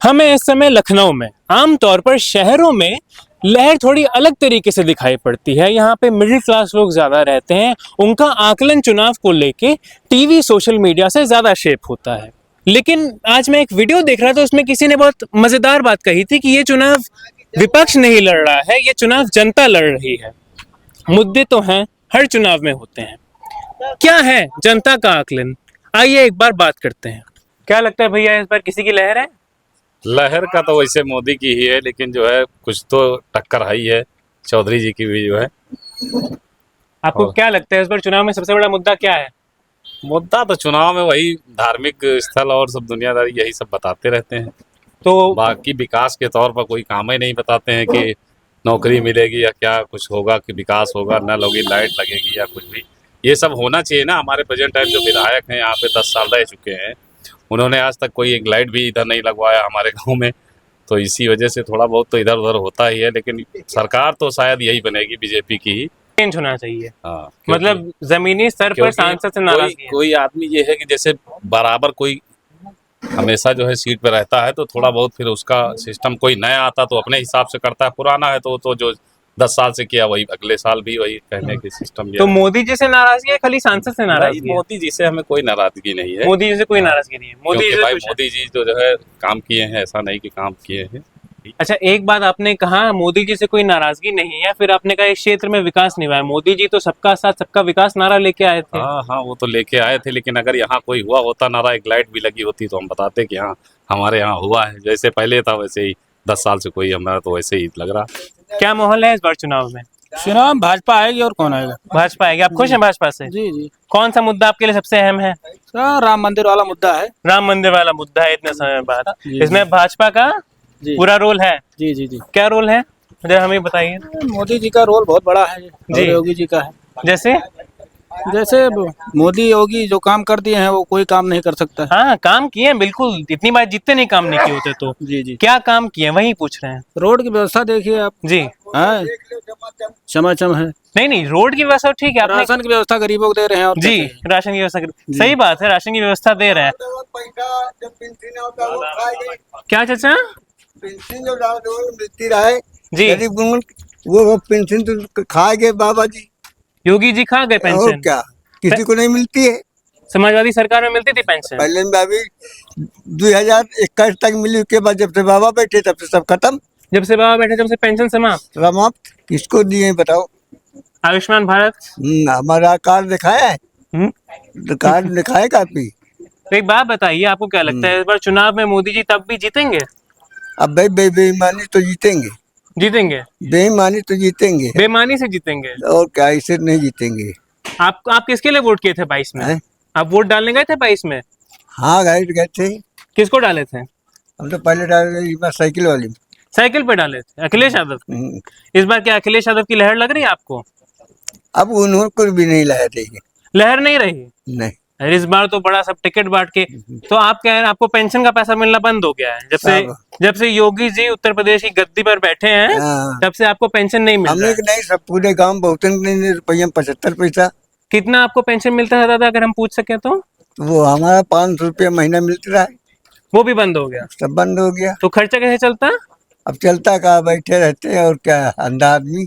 हमें इस समय लखनऊ में, आमतौर पर शहरों में लहर थोड़ी अलग तरीके से दिखाई पड़ती है। यहाँ पे मिडिल क्लास लोग ज़्यादा रहते हैं, उनका आकलन चुनाव को लेके टीवी सोशल मीडिया से ज़्यादा शेप होता है। लेकिन आज मैं एक वीडियो देख रहा था, उसमें किसी ने बहुत मज़ेदार बात कही थी कि ये चुनाव विपक्ष नहीं लड़ रहा है, ये चुनाव जनता लड़ रही है। मुद्दे तो हैं, हर चुनाव में होते हैं। क्या है जनता का आकलन, आइए एक बार बात करते हैं। क्या लगता है भैया, इस बार किसी की लहर है? लहर का तो वैसे मोदी की ही है, लेकिन जो है कुछ तो टक्कर है ही है, चौधरी जी की भी जो है। आपको क्या लगता है इस बार चुनाव में सबसे बड़ा मुद्दा क्या है? मुद्दा तो चुनाव में वही धार्मिक स्थल और सब दुनियादारी यही सब बताते रहते हैं। तो बाकी विकास के तौर पर कोई काम ही नहीं बताते हैं कि नौकरी मिलेगी या क्या कुछ होगा, कि विकास होगा, नल होगी, लाइट लगेगी या कुछ भी। ये सब होना चाहिए ना। हमारे प्रेजेंट टाइम जो विधायक हैं यहाँ पे 10 साल रह चुके हैं, उन्होंने आज तक कोई एक लाइट भी इधर नहीं लगवाया हमारे गांव में। तो इसी वजह से थोड़ा बहुत तो इधर उधर होता ही है, लेकिन सरकार तो शायद यही बनेगी बीजेपी की ही। चेंज होना चाहिए। हाँ, मतलब जमीनी स्तर पर सांसद से नाराजगी है। कोई आदमी ये है कि जैसे बराबर कोई हमेशा जो है सीट पे रहता है, तो थोड़ा बहुत फिर उसका सिस्टम, कोई नया आता तो अपने हिसाब से करता है, पुराना है तो जो 10 साल से किया वही अगले साल भी वही कहने की सिस्टम। तो मोदी जी से नाराजगी है, खाली सांसद से नाराजगी है? मोदी जी से हमें कोई नाराजगी नहीं है। मोदी जी से कोई नाराजगी नहीं है। मोदी जी भाई मोदी जी जो है काम किए हैं, ऐसा नहीं कि काम किए हैं। अच्छा, एक बात आपने कहा मोदी जी से कोई नाराजगी नहीं है, फिर आपने कहा इस क्षेत्र में विकास नहीं हुआ है। मोदी जी तो सबका साथ सबका विकास नारा लेके आए थे। हाँ, वो तो लेके आए थे, लेकिन अगर यहाँ कोई हुआ होता नारा, एक लाइट भी लगी होती, तो हम बताते कि हाँ हमारे यहाँ हुआ है। जैसे पहले था वैसे ही 10 साल से कोई हमारा तो वैसे ही लग रहा। क्या माहौल है इस बार चुनाव में? चुनाव भाजपा आएगी और कौन आएगा? भाजपा आएगी। आप खुश हैं भाजपा से? जी जी। कौन सा मुद्दा आपके लिए सबसे अहम है? राम मंदिर वाला मुद्दा है। राम मंदिर वाला मुद्दा है, इतने समय बाद। जी, इसमें भाजपा का पूरा रोल है। जी जी जी। क्या रोल है मुझे हमें बताइए। मोदी जी का रोल बहुत बड़ा है जी। और योगी जी का है। जैसे मोदी योगी जो काम कर दिए हैं वो कोई काम नहीं कर सकता। हाँ, काम किए हैं बिल्कुल, इतनी बार जितने नहीं काम नहीं किए होते। तो जी जी। क्या काम किए वही पूछ रहे हैं। रोड की व्यवस्था देखिए आप। जी हाँ, चमाचम है। नहीं, रोड की व्यवस्था ठीक है। आपने राशन की व्यवस्था गरीबों को दे रहे हैं। और जी, राशन की व्यवस्था सही बात है, राशन की व्यवस्था दे रहे हैं। क्या चाचा? पेंशन जो मिलती रहे जी, वो पेंशन तो खाएंगे बाबा जी। योगी जी खा गए और पेंशन। क्या, किसी को नहीं मिलती है। समाजवादी सरकार में मिलती थी पेंशन। पहले में अभी 2021 तक मिली, उसके बाद जब से बाबा बैठे तब से सब खत्म। जब से बाबा बैठे तब से पेंशन समाप्त। किसको दिए बताओ? आयुष्मान भारत हमारा कार्ड दिखाया है? तो कार्ड दिखाए काफी। तो एक बात बताइए, आपको क्या लगता है इस बार चुनाव में मोदी जी तब भी जीतेंगे? अब भाई बेईमानी तो जीतेंगे। बेईमानी तो जीतेंगे। बेईमानी से जीतेंगे। और क्या, ऐसे नहीं जीतेंगे। आप किसके लिए वोट किए थे 22 में? है? आप वोट डालने गए थे 22 में? हाँ गए थे। किसको डाले थे? हम तो पहले डाले साइकिल वाली। साइकिल पे डाले थे अखिलेश यादव पे। इस बार क्या अखिलेश यादव की लहर लग रही है आपको? अब उन्होंने कुछ भी नहीं लाया थे। लहर नहीं रही। नहीं, अरे इस बार तो बड़ा सब टिकट बांट के। तो आप कह रहे हैं आपको पेंशन का पैसा मिलना बंद हो गया है जब से योगी जी उत्तर प्रदेश की गद्दी पर बैठे हैं। हाँ। तब से आपको पेंशन नहीं मिल रहा है। नहीं, सब पूरे गांव बहुत रुपया 75 पैसा। कितना आपको पेंशन मिलता है दादा, अगर हम पूछ सके तो? वो हमारा 500 रुपया महीना मिलता रहा है, वो भी बंद हो गया। सब बंद हो गया। तो खर्चा कैसे चलता? अब चलता कहाँ, बैठे रहते हैं और क्या, अंधा आदमी।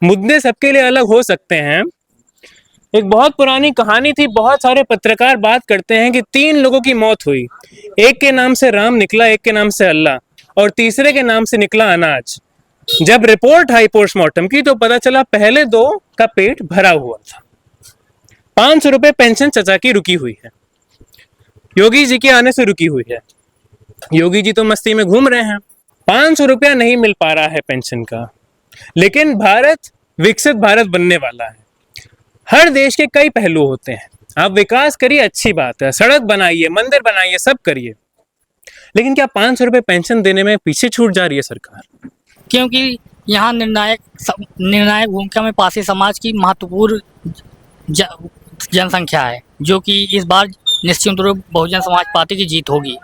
मुद्दे सबके लिए अलग हो सकते हैं। एक बहुत पुरानी कहानी थी, बहुत सारे पत्रकार बात करते हैं कि 3 लोगों की मौत हुई। एक के नाम से राम निकला, एक के नाम से अल्लाह और तीसरे के नाम से निकला अनाज। जब रिपोर्ट आई पोस्टमार्टम की तो पता चला पहले 2 का पेट भरा हुआ था। 500 रुपए पेंशन चचा की रुकी हुई है, योगी जी के आने से रुकी हुई है। योगी जी तो मस्ती में घूम रहे हैं, 500 रुपया नहीं मिल पा रहा है पेंशन का। लेकिन भारत विकसित भारत बनने वाला है। हर देश के कई पहलू होते हैं। आप विकास करिए, अच्छी बात है, सड़क बनाइए, मंदिर बनाइए, सब करिए, लेकिन क्या 500 रुपए पेंशन देने में पीछे छूट जा रही है सरकार? क्योंकि यहाँ निर्णायक भूमिका में पासी समाज की महत्वपूर्ण जनसंख्या है, जो कि इस बार निश्चित रूप बहुजन समाज पार्टी की जीत होगी।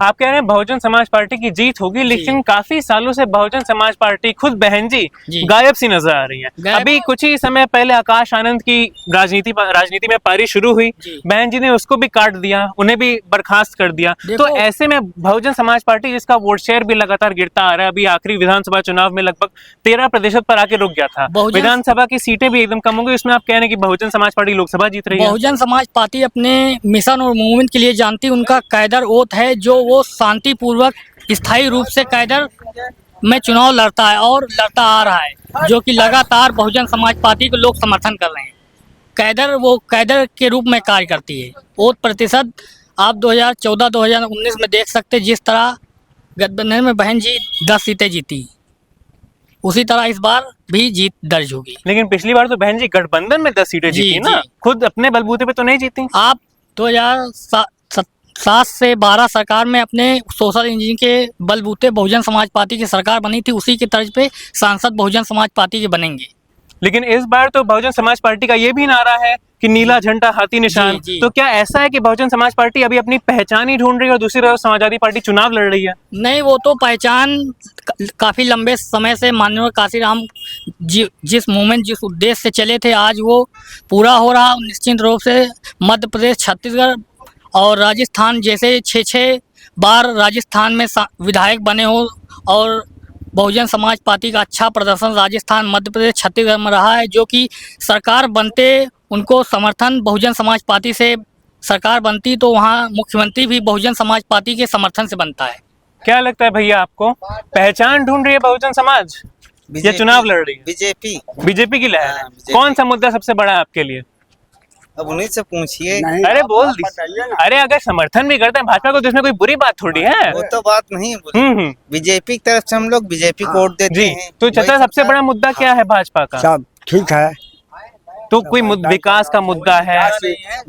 आप कह रहे हैं बहुजन समाज पार्टी की जीत होगी, लेकिन काफी सालों से बहुजन समाज पार्टी खुद बहन जी जी। गायब सी नजर आ रही है। गायब। अभी कुछ ही समय पहले आकाश आनंद की राजनीति में पारी शुरू हुई, जी। बहन जी ने उसको भी काट दिया, उन्हें भी बर्खास्त कर दिया। तो देखो- ऐसे में बहुजन समाज पार्टी जिसका वोट शेयर भी लगातार गिरता आ रहा है, अभी आखिरी विधानसभा चुनाव में लगभग 13% पर आके रुक गया था। बहुजन- विधानसभा की सीटें भी एकदम कम हो गई, उसमें आप कह रहे हैं कि बहुजन समाज पार्टी लोकसभा जीत रही है। बहुजन समाज पार्टी अपने मिशन और मूवमेंट के लिए जानती है। उनका कायदर ओथ है जो वो शांतिपूर्वक स्थायी रूप से कायदर में चुनाव लड़ता है और लड़ता आ रहा है, जो कि लगातार बहुजन समाज पार्टी को लोग समर्थन कर रहे हैं। कायदर के रूप में कार्य करती है। वोट प्रतिशत आप 2014-2019 में देख सकते हैं, जिस तरह गठबंधन में बहन जी 10 सीटें जीती, उसी तरह इस बार भी जीत दर्ज होगी। लेकिन पिछली बार तो बहन जी गठबंधन में 10 सीटें जी, जीती ना, जी। खुद अपने बलबूते पे तो नहीं जीती। आप 2007 से 12 सरकार में अपने सोशल इंजीनियरिंग के बलबूते बहुजन समाज पार्टी की सरकार बनी थी, उसी की तर्ज पे सांसद बहुजन समाज पार्टी के बनेंगे। लेकिन इस बार तो बहुजन समाज पार्टी का ये भी नारा है कि नीला झंडा हाथी निशान। जी, जी। तो क्या ऐसा है कि बहुजन समाज पार्टी अभी अपनी पहचान ही ढूंढ रही है और दूसरी तरफ समाजवादी पार्टी चुनाव लड़ रही है? नहीं, वो तो पहचान काफ़ी लंबे समय से माननीय काशीराम जिस मूवमेंट जिस उद्देश्य से चले थे, आज वो पूरा हो रहा। निश्चित रूप से मध्य प्रदेश, छत्तीसगढ़ और राजस्थान जैसे 6 बार राजस्थान में विधायक बने हो और बहुजन समाज पार्टी का अच्छा प्रदर्शन राजस्थान, मध्य प्रदेश, छत्तीसगढ़ में रहा है, जो कि सरकार बनते उनको समर्थन बहुजन समाज पार्टी से सरकार बनती तो वहाँ मुख्यमंत्री भी बहुजन समाज पार्टी के समर्थन से बनता है। क्या लगता है भैया आपको, पहचान ढूंढ रही है बहुजन समाज या चुनाव लड़ रही है? बीजेपी की लहर है। बीजेपी। कौन सा मुद्दा सबसे बड़ा है आपके लिए? अब उन्हीं से पूछिए। अरे बोल दी। अरे अगर समर्थन भी करते हैं भाजपा को तो इसमें कोई बुरी बात थोड़ी है। वो तो बात नहीं है। बीजेपी की तरफ से हम लोग बीजेपी को वोट देते जी। हैं। तो चाचा सबसे बड़ा मुद्दा क्या है भाजपा का? सब ठीक है। तो कोई विकास का मुद्दा है?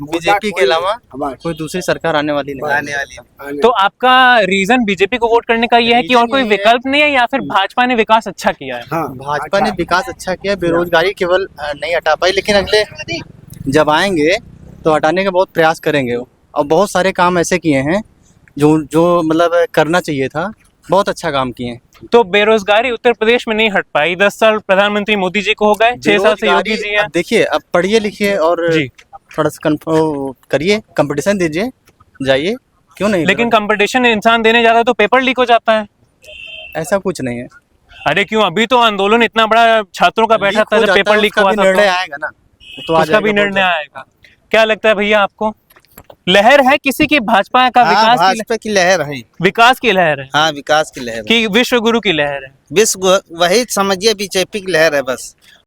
बीजेपी के अलावा कोई दूसरी सरकार आने वाली नहीं आने वाली। तो आपका रीजन बीजेपी को वोट करने का ये है कि और कोई विकल्प नहीं है, या फिर भाजपा ने विकास अच्छा किया है? भाजपा ने विकास अच्छा किया, बेरोजगारी केवल नहीं हटा पाई, लेकिन अगले जब आएंगे तो हटाने का बहुत प्रयास करेंगे वो। और बहुत सारे काम ऐसे किए हैं जो मतलब करना चाहिए था, बहुत अच्छा काम किए हैं। तो बेरोजगारी उत्तर प्रदेश में नहीं हट पाई। 10 साल प्रधानमंत्री मोदी जी को हो गए, 6 साल से योगी जी हैं। अब देखिए, अब पढ़िए लिखिए और जी। थोड़ा सा करिए, कंपटीशन दीजिए, जाइए, क्यों नहीं? लेकिन कंपटीशन इंसान देने जाता है तो पेपर लीक हो जाता है। ऐसा कुछ नहीं है। अरे क्यों, अभी तो आंदोलन इतना बड़ा छात्रों का बैठा था जब पेपर लीक हुआ था। निर्णय आएगा ना, तो उसका भी निर्णय आएगा। क्या लगता है भैया आपको, लहर है किसी की भाजपा का? हाँ, भाजपा की लहर है। विकास की लहर है हाँ, विकास की लहर है। कि विश्व गुरु की लहर है? वही समझिए, बीजेपी की लहर है बस।